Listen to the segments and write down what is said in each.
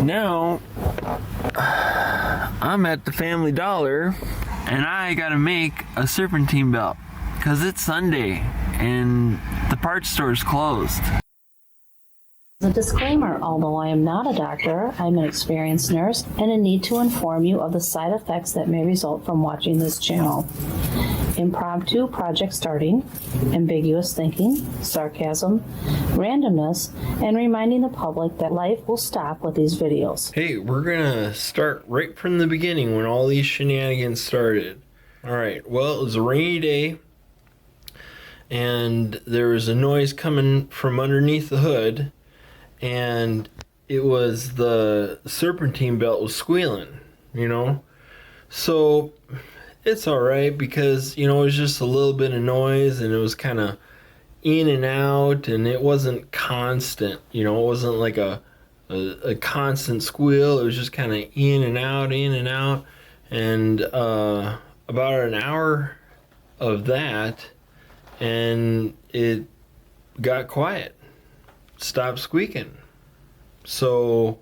Now, I'm at the Family Dollar, and I gotta make a serpentine belt, because it's Sunday, and the parts store is closed. As a disclaimer, although I am not a doctor, I'm an experienced nurse and I need to inform you of the side effects that may result from watching this channel. Impromptu project starting, ambiguous thinking, sarcasm, randomness, and reminding the public that life will stop with these videos. Hey, we're gonna start right from the beginning when all these shenanigans started. Alright, well, it was a rainy day, and there was a noise coming from underneath the hood, and it was the serpentine belt was squealing, you know? So it's alright because, you know, it was just a little bit of noise and it was kind of in and out, and it wasn't constant, you know, it wasn't like a constant squeal. It was just kind of in and out, and about an hour of that, and it got quiet, stopped squeaking. So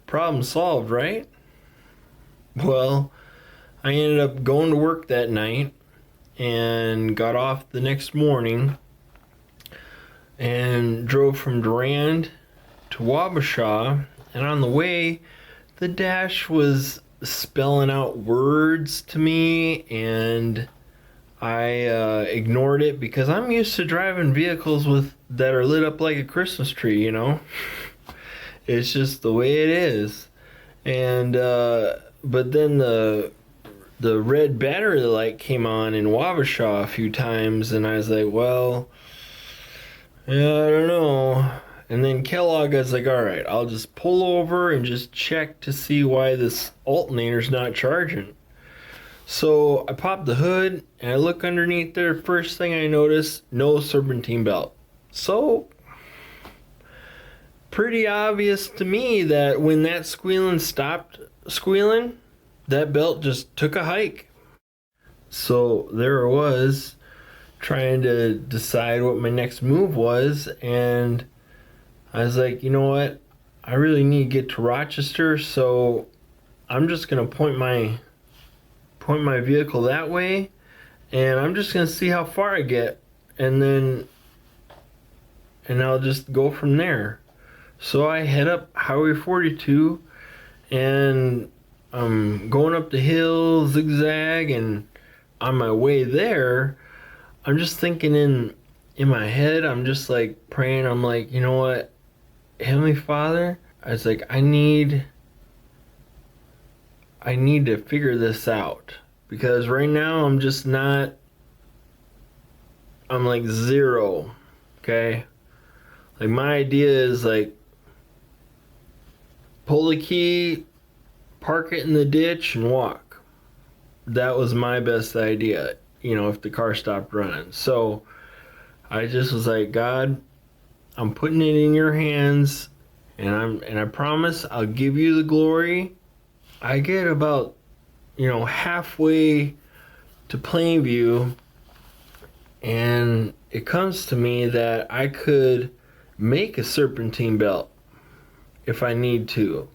problem solved, right? Well, I ended up going to work that night and got off the next morning and drove from Durand to Wabasha, and on the way the dash was spelling out words to me, and I ignored it because I'm used to driving vehicles that are lit up like a Christmas tree, you know. It's just the way it is. And but then the red battery light came on in Wabasha a few times, and I was like, well, yeah, I don't know. And then Kellogg was like, all right, I'll just pull over and just check to see why this alternator's not charging. So I popped the hood and I look underneath there. First thing I notice, no serpentine belt. So pretty obvious to me that when that squealing stopped squealing, that belt just took a hike. So there I was, trying to decide what my next move was, and I was like, you know what, I really need to get to Rochester, so I'm just gonna point my vehicle that way, and I'm just gonna see how far I get, and I'll just go from there. So I head up Highway 42, and I'm going up the hill, zigzag, and on my way there, I'm just thinking in my head, I'm just like praying. I'm like, you know what, Heavenly Father, I was like, I need to figure this out, because right now I'm just not, I'm like zero, okay? Like my idea is like, pull the key, park it in the ditch, and walk. That was my best idea, you know, if the car stopped running. So I just was like, God, I'm putting it in your hands, and I promise I'll give you the glory. I get about, you know, halfway to Plainview, and it comes to me that I could make a serpentine belt if I need to.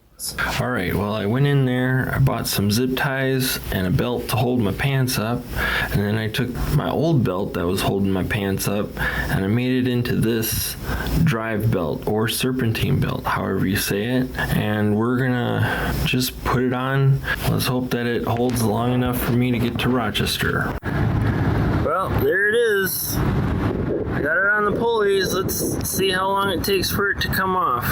Alright, well, I went in there, I bought some zip ties and a belt to hold my pants up, and then I took my old belt that was holding my pants up and I made it into this drive belt or serpentine belt, however you say it, and we're gonna just put it on. Let's hope that it holds long enough for me to get to Rochester. Well, there it is. I got it on the pulleys. Let's see how long it takes for it to come off.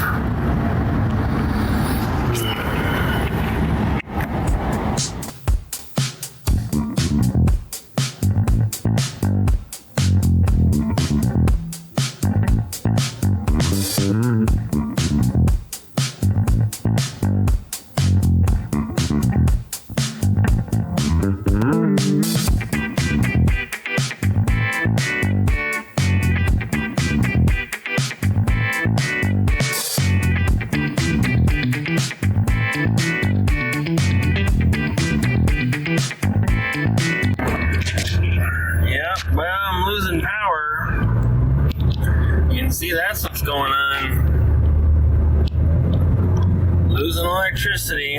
Losing electricity.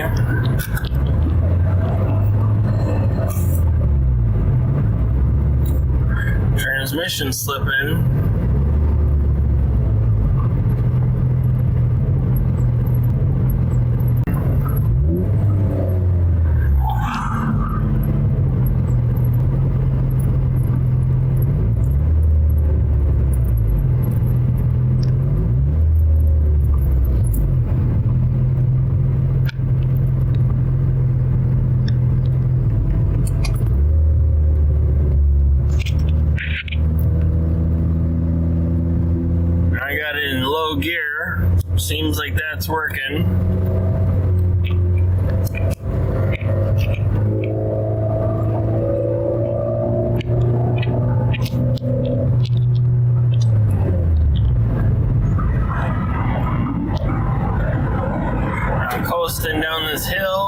Transmission slipping. I got it in low gear. Seems like that's working. I'm coasting down this hill.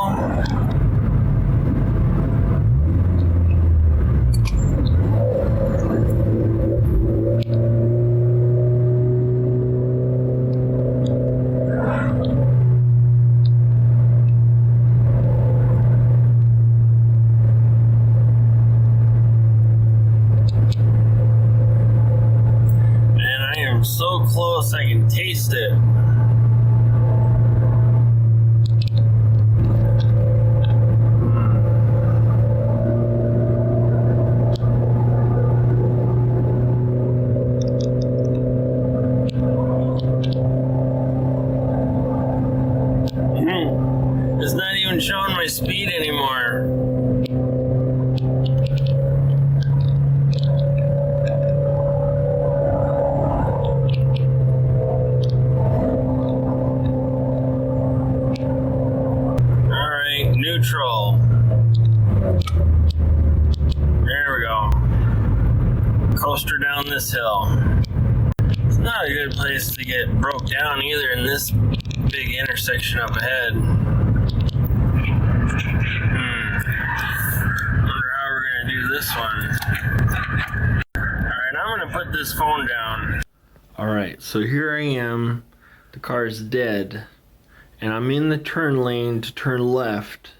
So close I can taste it. It's not even showing my speed anymore. Neutral. There we go. Coaster down this hill. It's not a good place to get broke down either in this big intersection up ahead. Wonder how we're gonna do this one. Alright, I'm gonna put this phone down. Alright, so here I am. The car's dead. And I'm in the turn lane to turn left.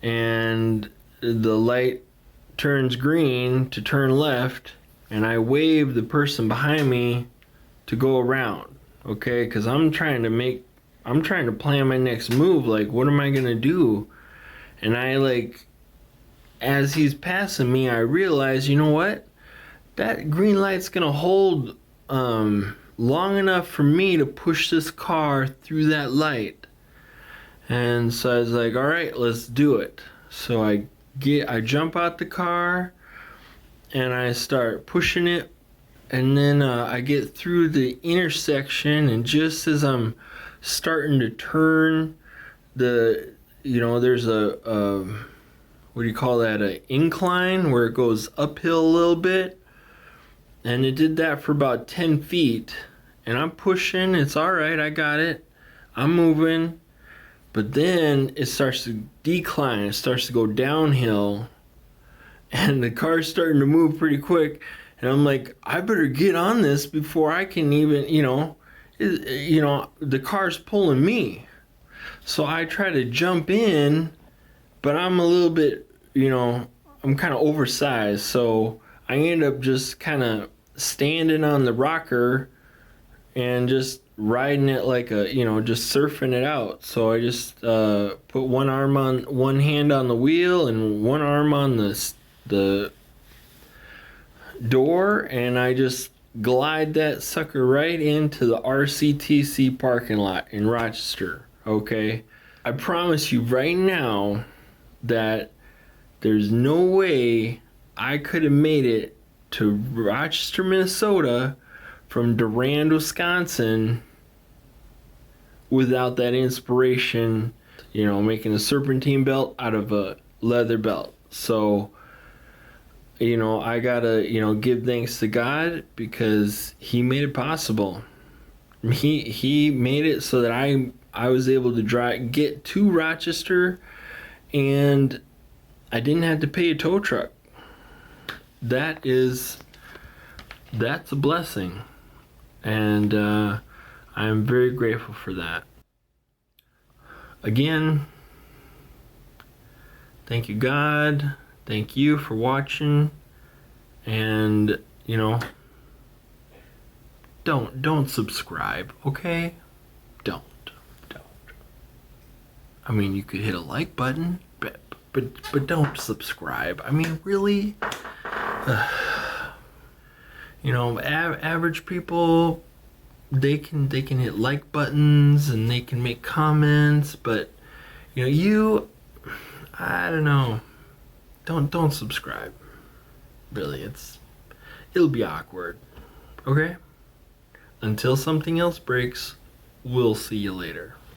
And the light turns green to turn left, and I wave the person behind me to go around, okay? Because I'm trying to plan my next move. Like, what am I gonna do? And as he's passing me, I realize, you know what? That green light's gonna hold long enough for me to push this car through that light. And so I was like, all right, let's do it. So I jump out the car and I start pushing it. And then I get through the intersection, and just as I'm starting to turn there's a what do you call that? An incline where it goes uphill a little bit. And it did that for about 10 feet. And I'm pushing, it's all right, I got it. I'm moving. But then it starts to decline, it starts to go downhill, and the car's starting to move pretty quick. And I'm like, I better get on this before I can even, the car's pulling me. So I try to jump in, but I'm a little bit, I'm kind of oversized. So I end up just kind of standing on the rocker and just riding it like just surfing it out. So I just put one hand on the wheel and one arm on the door, and I just glide that sucker right into the RCTC parking lot in Rochester. Okay, I promise you right now that there's no way I could have made it to Rochester, Minnesota from Durand, Wisconsin without that inspiration, making a serpentine belt out of a leather belt. So, I gotta, give thanks to God, because He made it possible. He made it so that I was able to get to Rochester, and I didn't have to pay a tow truck. That's a blessing. And I'm very grateful for that. again, thank you, God. Thank you for watching. And, you know, don't subscribe, okay? Don't. I mean, you could hit a like button, but don't subscribe. I mean, really? You know, average people, they can hit like buttons and they can make comments, but you know, I don't know. Don't subscribe. Really, it'll be awkward. Okay? Until something else breaks, we'll see you later.